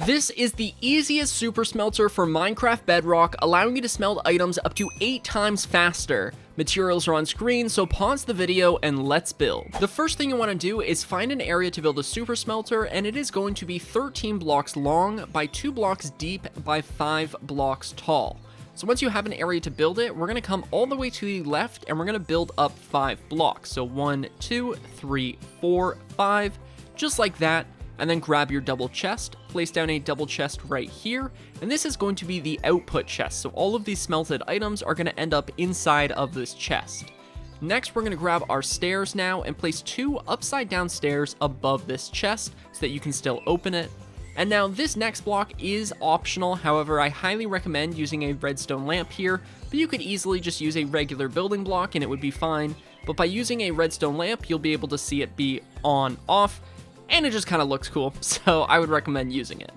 This is the easiest super smelter for Minecraft Bedrock, allowing you to smelt items up to 8 times faster. Materials are on screen, so pause the video and let's build. The first thing you want to do is find an area to build a super smelter, and it is going to be 13 blocks long by 2 blocks deep by 5 blocks tall. So once you have an area to build it, we're going to come all the way to the left and we're going to build up 5 blocks. So 1, 2, 3, 4, 5, just like that. And then grab your double chest, place down a double chest right here, and this is going to be the output chest. So all of these smelted items are going to end up inside of this chest. Next, we're going to grab our stairs now and place 2 upside down stairs above this chest so that you can still open it. And now this next block is optional, however, I highly recommend using a redstone lamp here, but you could easily just use a regular building block and it would be fine. But by using a redstone lamp, you'll be able to see it be on, off, and it just kind of looks cool, so I would recommend using it.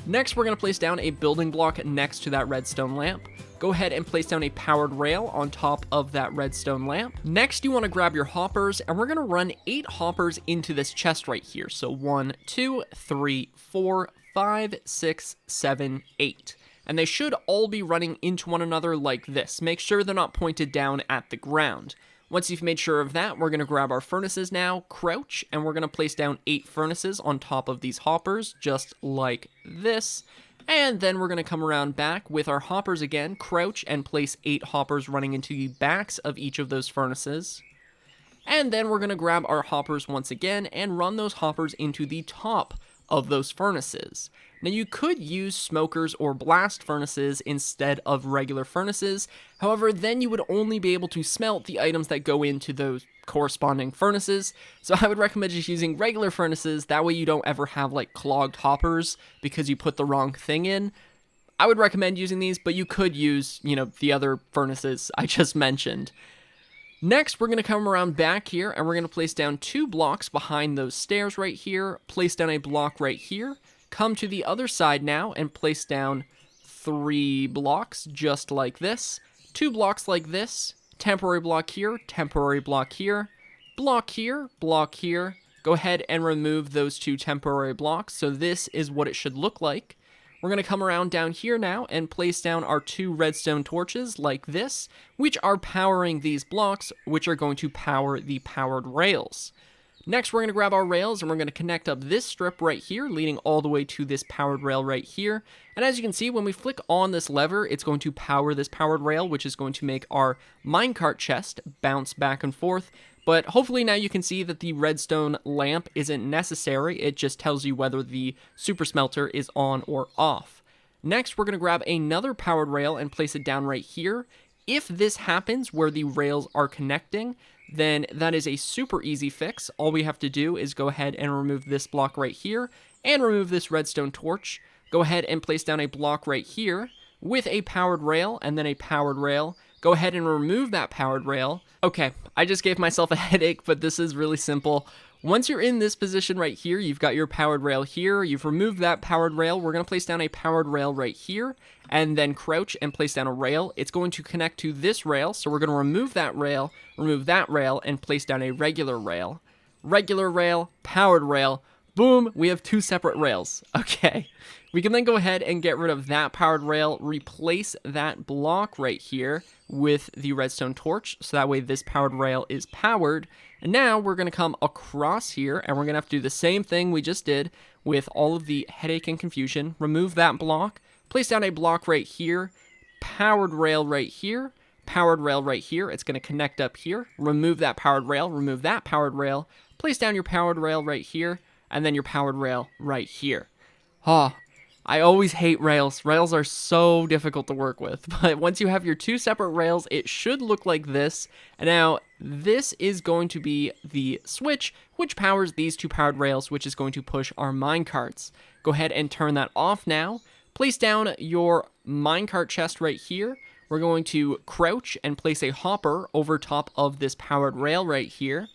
Next, we're going to place down a building block next to that redstone lamp. Go ahead and place down a powered rail on top of that redstone lamp. Next, you want to grab your hoppers, and we're going to run 8 hoppers into this chest right here. So 1, 2, 3, 4, 5, 6, 7, 8. And they should all be running into one another like this. Make sure they're not pointed down at the ground. Once you've made sure of that, we're going to grab our furnaces now, crouch, and we're going to place down 8 furnaces on top of these hoppers, just like this. And then we're going to come around back with our hoppers again, crouch, and place 8 hoppers running into the backs of each of those furnaces. And then we're going to grab our hoppers once again and run those hoppers into the top of those furnaces. Now you could use smokers or blast furnaces instead of regular furnaces, however then you would only be able to smelt the items that go into those corresponding furnaces, so I would recommend just using regular furnaces, that way you don't ever have like clogged hoppers because you put the wrong thing in. I would recommend using these, but you could use, the other furnaces I just mentioned. Next, we're going to come around back here and we're going to place down 2 blocks behind those stairs right here, place down a block right here, come to the other side now and place down 3 blocks just like this, 2 blocks like this, temporary block here, temporary block here, block here, block here. Go ahead and remove those 2 temporary blocks. So this is what it should look like. We're going to come around down here now and place down our 2 redstone torches like this, which are powering these blocks, which are going to power the powered rails. Next, we're going to grab our rails and we're going to connect up this strip right here, leading all the way to this powered rail right here. And as you can see, when we flick on this lever, it's going to power this powered rail, which is going to make our minecart chest bounce back and forth. But hopefully now you can see that the redstone lamp isn't necessary. It just tells you whether the super smelter is on or off. Next, we're going to grab another powered rail and place it down right here. If this happens where the rails are connecting, then that is a super easy fix. All we have to do is go ahead and remove this block right here and remove this redstone torch. Go ahead and place down a block right here with a powered rail and then a powered rail. Go ahead and remove that powered rail. Okay, I just gave myself a headache, but this is really simple. Once you're in this position right here, you've got your powered rail here, you've removed that powered rail, we're going to place down a powered rail right here, and then crouch and place down a rail. It's going to connect to this rail, so we're going to remove that rail, and place down a regular rail. Regular rail, powered rail, boom, we have 2 separate rails. Okay, we can then go ahead and get rid of that powered rail, replace that block right here with the redstone torch, so that way this powered rail is powered. And now we're going to come across here and we're going to have to do the same thing we just did with all of the headache and confusion. Remove that block, place down a block right here, powered rail right here, powered rail right here. It's going to connect up here. Remove that powered rail, remove that powered rail, place down your powered rail right here, and then your powered rail right here. I always hate rails. Rails are so difficult to work with, but once you have your 2 separate rails, it should look like this. And now this is going to be the switch, which powers these 2 powered rails, which is going to push our minecarts. Go ahead and turn that off now. Place down your minecart chest right here. We're going to crouch and place a hopper over top of this powered rail right here.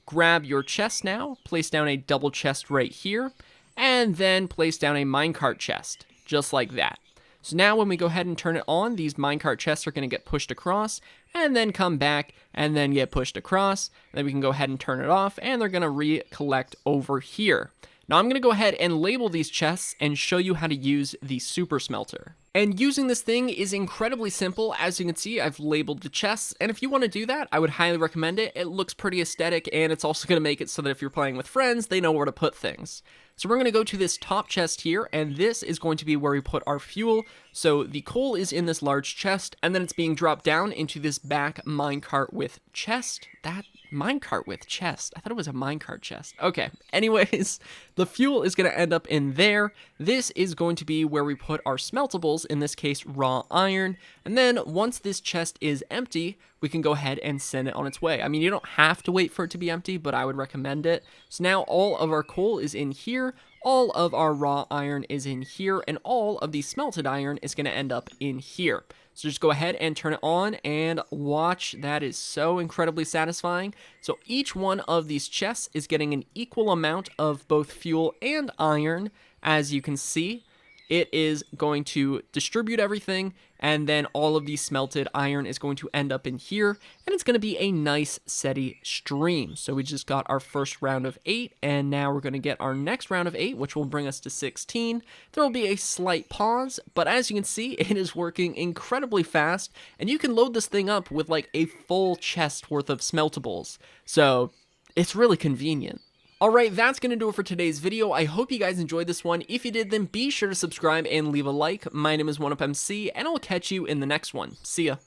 Grab your chest now, place down a double chest right here, and then place down a minecart chest, just like that. So now when we go ahead and turn it on, these minecart chests are going to get pushed across, and then come back, and then get pushed across. Then we can go ahead and turn it off, and they're going to recollect over here. Now I'm going to go ahead and label these chests and show you how to use the super smelter. And using this thing is incredibly simple. As you can see, I've labeled the chests, and if you want to do that, I would highly recommend it. It looks pretty aesthetic, and it's also going to make it so that if you're playing with friends, they know where to put things. So we're going to go to this top chest here, and this is going to be where we put our fuel. So the coal is in this large chest, and then it's being dropped down into this back minecart with chest. That minecart with chest. I thought it was a minecart chest. Okay, anyways, the fuel is going to end up in there. This is going to be where we put our smeltables, in this case raw iron, and then once this chest is empty, we can go ahead and send it on its way. I mean, you don't have to wait for it to be empty, but I would recommend it. So now all of our coal is in here, all of our raw iron is in here, and all of the smelted iron is going to end up in here. So just go ahead and turn it on and watch. That is so incredibly satisfying. So each one of these chests is getting an equal amount of both fuel and iron. As you can see, it is going to distribute everything, and then all of the smelted iron is going to end up in here, and it's going to be a nice steady stream. So we just got our first round of 8, and now we're going to get our next round of 8, which will bring us to 16. There will be a slight pause, but as you can see, it is working incredibly fast, and you can load this thing up with like a full chest worth of smeltables. So it's really convenient. Alright, that's going to do it for today's video. I hope you guys enjoyed this one. If you did, then be sure to subscribe and leave a like. My name is 1UpMC, and I'll catch you in the next one. See ya.